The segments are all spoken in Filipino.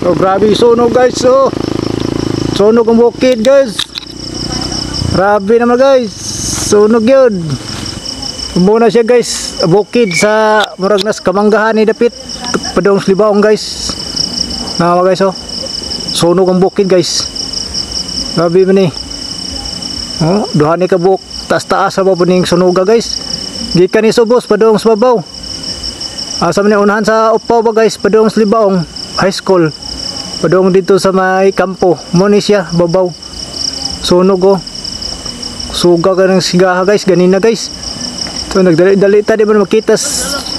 Oh, grabe sunog guys. Oh, sunog ang bukid guys. Grabe naman guys. Sunog yun. Muna siya guys. Bukid sa Muragnas Kamanggahan ni Dapit. Padong Slibaong guys. Nama guys oh. Sunog ang bukid guys. Grabe man eh. Oh, duha ni kabuk. Taas-taas sa babuning sunuga guys. Gikan ni subos padong sa babaw. Asa man ni unahan sa upaw ba guys. Padong Slibaong High School. Padong dito sa may kampo. Muna siya babaw. Sunog oh. Suga ka ng sigaha guys. Ganina guys. So nagdali-dali ta di ba makita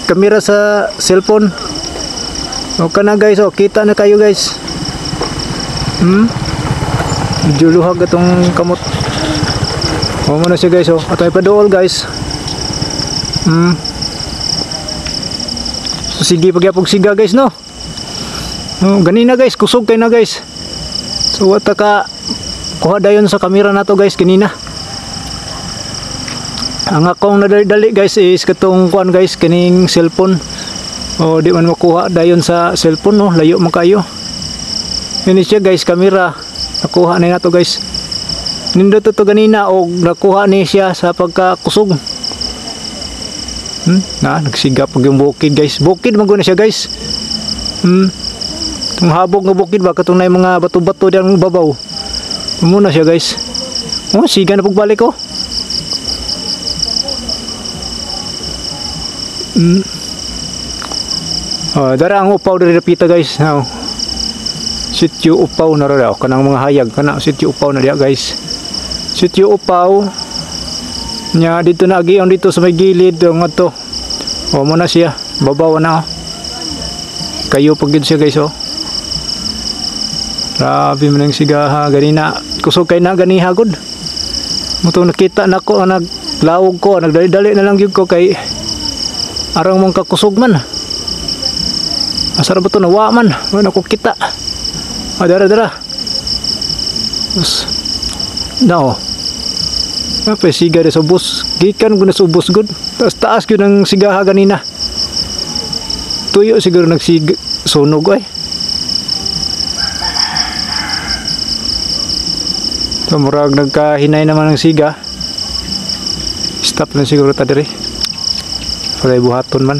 kamera sa cellphone. Okay na guys, oh, kita na kayo guys. Medyo luhag itong kamot. O muna siya guys, oh. At may padool guys. So, sige pagyapog siga guys no. Ganina guys, kusog kayo na guys. So wata ka kuha dayon sa kamera na to guys ganina. Ang akong nadali guys is katong kuan guys kining cellphone. O di man makuha dayon sa cellphone no, layo man kayo. Ini siya guys kamera. Nakuha na nato guys. Nindot to ganina og nakuha ni siya sa pagkakusog. Nagsigap pag yung bukid guys. Bukid man guna siya guys. Tung habog nga bukid ba katong nay mga bato-bato diyan babaw. Muna siya guys. Oh, siga na pagbalik ko. Dara ang upaw diri dapita guys. Sitio upaw na ra kanang mga hayag kana sitio upaw na diya guys. Sitio upaw nya dito na agi dito sa may gilid ng ato. O mo na siya babaw na kayo pagid siya guys oh. Grabe man ang sigaha ganina kusog kay na ganiha gud. Muto nakita nako naglawog ko nagdali-dali na lang gyud ko kay arang mong kakusog man. Asar ba ito nawa man. Wala ko kita. Dara. No. Apa siga de sa bus. Gikan ko na sa bus good. Taas ko ng sigaha ganina. Tuyo siguro nagsiga. Sunog ay. So murag nagkahinay naman ng siga. Stop na siguro ta diri. Pagay buhaton man.